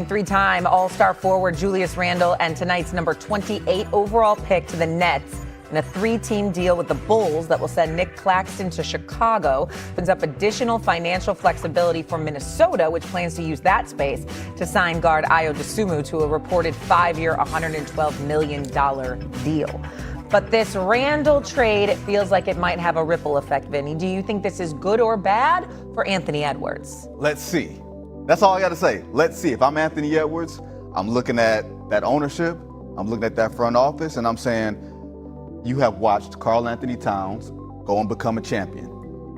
Three-time All-Star forward Julius Randle and tonight's number 28 overall pick to the Nets in a three-team deal with the Bulls that will send Nick Claxton to Chicago opens up additional financial flexibility for Minnesota, which plans to use that space to sign guard Ayo Dosunmu to a reported 5-year, $112 million deal. But this Randle trade, it feels like it might have a ripple effect, Vinny. Do you think this is good or bad for Anthony Edwards? Let's see. That's all I got to say. Let's see. If I'm Anthony Edwards, I'm looking at that ownership, I'm looking at that front office, and I'm saying, you have watched Karl Anthony Towns go and become a champion.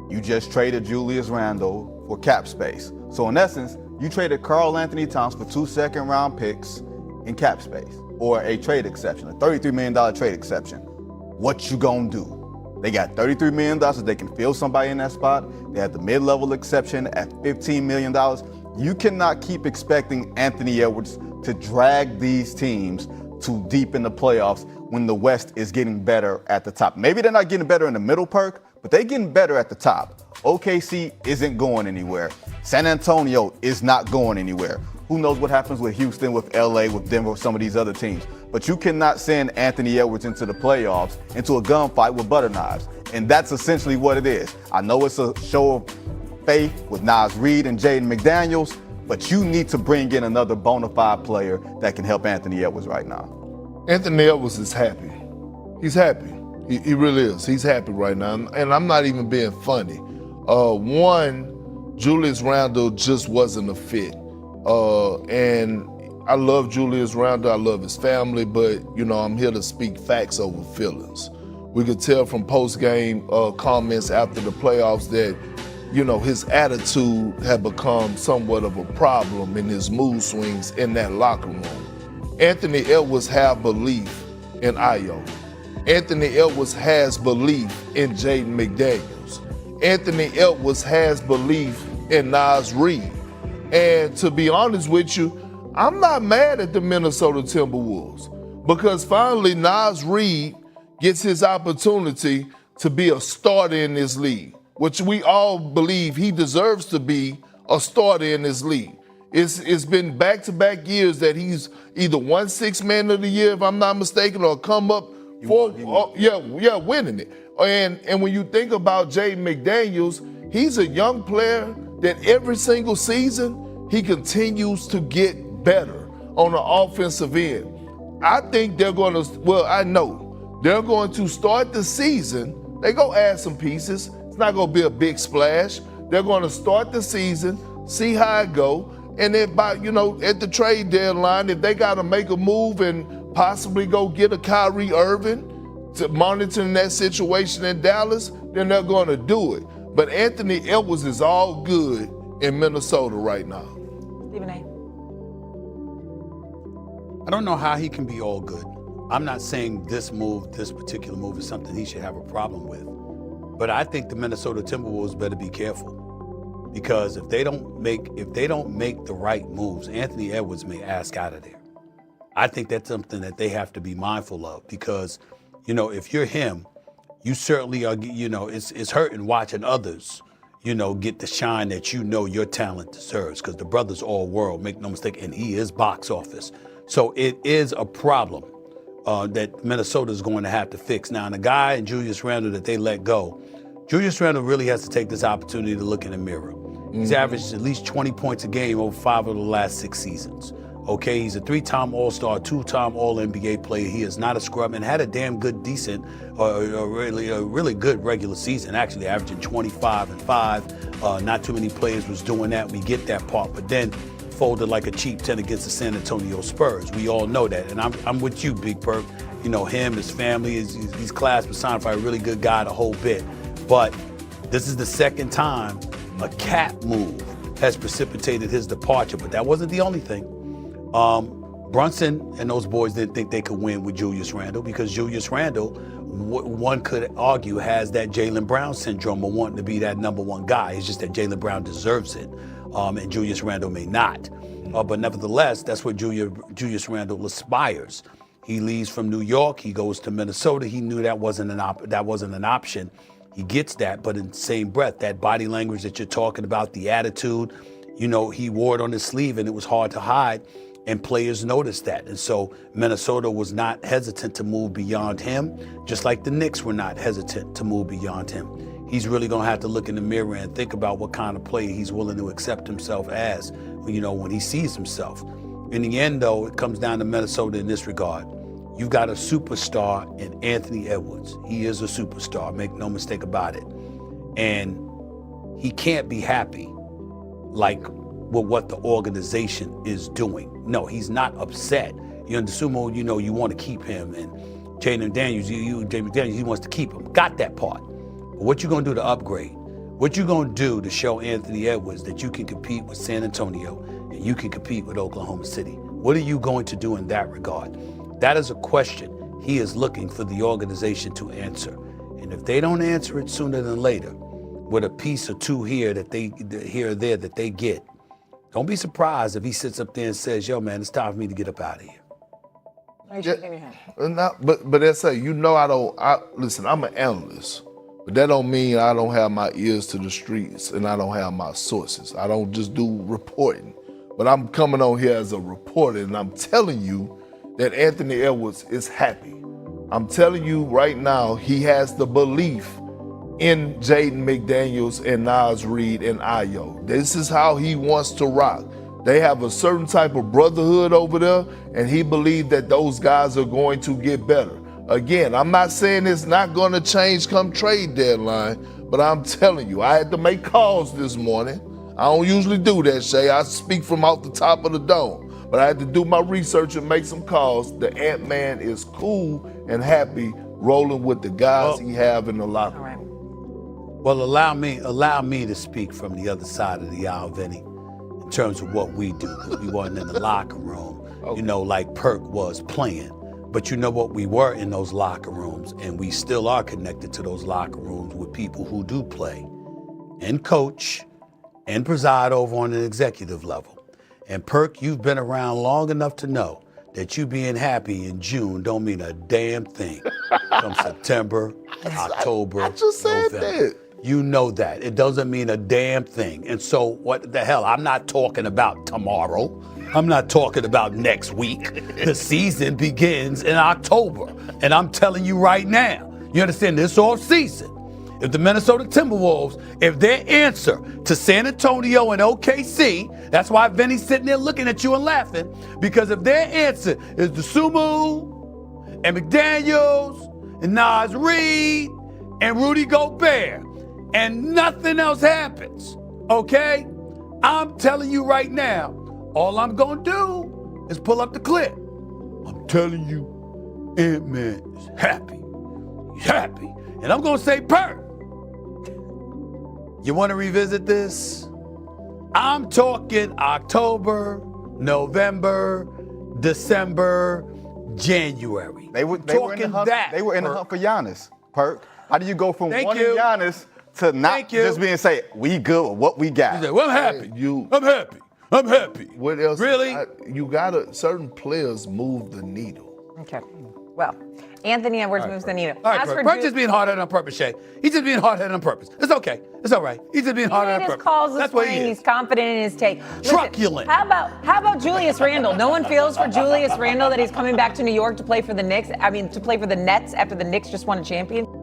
You just traded Julius Randle for cap space. So in essence, you traded Karl Anthony Towns for 2 second-round picks in cap space, or a trade exception, a $33 million trade exception. What you gonna do? They got $33 million so they can fill somebody in that spot. They have the mid-level exception at $15 million. You cannot keep expecting Anthony Edwards to drag these teams to deep in the playoffs when the West is getting better at the top. Maybe they're not getting better in the middle, Perk, but they're getting better at the top. OKC isn't going anywhere. San Antonio is not going anywhere. Who knows what happens with Houston, with LA, with Denver, with some of these other teams. But you cannot send Anthony Edwards into the playoffs, into a gunfight with butter knives. And that's essentially what it is. I know it's a show of faith with Naz Reid and Jaden McDaniels, but you need to bring in another bona fide player that can help Anthony Edwards right now. Anthony Edwards is happy. He's happy. He really is. He's happy right now. And I'm not even being funny. One, Julius Randle just wasn't a fit. And I love Julius Randle. I love his family, but, I'm here to speak facts over feelings. We could tell from post-game comments after the playoffs that, his attitude had become somewhat of a problem in his mood swings in that locker room. Anthony Edwards has belief in Ayo. Anthony Edwards has belief in Jaden McDaniels. Anthony Edwards has belief in Naz Reid. And to be honest with you, I'm not mad at the Minnesota Timberwolves because finally Naz Reid gets his opportunity to be a starter in this league, which we all believe he deserves to be a starter in this league. It's been back-to-back years that he's either won Sixth Man of the Year, if I'm not mistaken, or come up winning it. And when you think about Jaden McDaniels, he's a young player that every single season he continues to get better on the offensive end. I think I know they're going to start the season. They're going to add some pieces. It's not going to be a big splash. They're going to start the season, see how it go, and then at the trade deadline, if they got to make a move and possibly go get a Kyrie Irving to monitoring that situation in Dallas, then they're going to do it. But Anthony Edwards is all good in Minnesota right now. Stephen A. I don't know how he can be all good. I'm not saying this particular move is something he should have a problem with. But I think the Minnesota Timberwolves better be careful. Because if they don't make the right moves, Anthony Edwards may ask out of there. I think that's something that they have to be mindful of because, if you're him, you certainly are, it's hurting watching others, get the shine that your talent deserves because the brother's all world, make no mistake, and he is box office. So it is a problem that Minnesota is going to have to fix. Now, and the guy in Julius Randle that they let go, Julius Randle really has to take this opportunity to look in the mirror. He's averaged at least 20 points a game over 5 of the last 6 seasons. Okay, he's a 3-time All-Star, 2-time All-NBA player. He is not a scrub and had a damn good, decent, a really good regular season, actually averaging 25 and 5. Not too many players was doing that. We get that part, but then folded like a cheap 10 against the San Antonio Spurs. We all know that, and I'm with you, Big Perk. Him, his family, he's class personified, a really good guy, the whole bit. But this is the second time a cap move has precipitated his departure, but that wasn't the only thing. Brunson and those boys didn't think they could win with Julius Randle because Julius Randle, one could argue, has that Jalen Brown syndrome of wanting to be that number one guy. It's just that Jalen Brown deserves it, and Julius Randle may not. But nevertheless, that's what Julius Randle aspires. He leaves from New York. He goes to Minnesota. He knew that wasn't an option. He gets that, but in the same breath, that body language that you're talking about, the attitude, You know, he wore it on his sleeve and it was hard to hide, and players noticed that. And so Minnesota was not hesitant to move beyond him, just like the Knicks were not hesitant to move beyond him. He's really gonna have to look in the mirror and think about what kind of player he's willing to accept himself as, you know, when he sees himself. In the end, though, it comes down to Minnesota in this regard. You've got a superstar in Anthony Edwards. He is a superstar, make no mistake about it. And he can't be happy like with what the organization is doing. No, he's not upset. You understand, you know, you want to keep him, and Jamie Daniels, he wants to keep him. Got that part. But what you gonna do to upgrade? What you gonna do to show Anthony Edwards that you can compete with San Antonio and you can compete with Oklahoma City? What are you going to do in that regard? That is a question he is looking for the organization to answer. And if they don't answer it sooner than later, with a piece or two here or there that they get, don't be surprised if he sits up there and says, yo, man, it's time for me to get up out of here. But that's it. You know, listen, I'm an analyst, but that don't mean I don't have my ears to the streets and I don't have my sources. I don't just do reporting, but I'm coming on here as a reporter and I'm telling you that Anthony Edwards is happy. I'm telling you right now, he has the belief in Jaden McDaniels and Naz Reid and Ayo. This is how he wants to rock. They have a certain type of brotherhood over there, and he believes that those guys are going to get better. Again, I'm not saying it's not going to change come trade deadline, but I'm telling you, I had to make calls this morning. I don't usually do that, Shay. I speak from out the top of the dome, but I had to do my research and make some calls. The Ant-Man is cool and happy rolling with the guys he have in the locker room. Well, allow me to speak from the other side of the aisle, Vinny, in terms of what we do, because we weren't in the locker room, you know, like Perk was playing. But you know what, we were in those locker rooms, and we still are connected to those locker rooms with people who do play and coach and preside over on an executive level. And Perk, you've been around long enough to know that you being happy in June don't mean a damn thing from September, October, I just said November. that. You know that. It doesn't mean a damn thing. And so what the hell? I'm not talking about tomorrow. I'm not talking about next week. The season begins in October. And I'm telling you right now, you understand, this off season, if the Minnesota Timberwolves, if their answer to San Antonio and OKC, that's why Vinny's sitting there looking at you and laughing, because if their answer is the Sumu and McDaniels and Naz Reid and Rudy Gobert, and nothing else happens, okay? I'm telling you right now, all I'm gonna do is pull up the clip. I'm telling you, Ant-Man is happy. He's happy. And I'm gonna say, Perk, you wanna revisit this? I'm talking October, November, December, January. They were in the hunt. They were in the hunt for Giannis, Perk. How do you go from wanting Giannis to not just being say we good with what we got? Said, well, I'm happy. I'm happy. What else? Really? You gotta, certain players move the needle. Okay. Well, Anthony Edwards moves the needle. All right, Perk just being hard-headed on purpose, Shay. He's just being hard-headed on purpose. It's okay. It's all right. He's just being hard-headed on purpose. Calls That's what he is. He's confident in his take. Truculent. Listen, how about Julius Randle? No one feels for Julius Randle that he's coming back to New York to play for the Knicks. I mean, to play for the Nets after the Knicks just won a championship.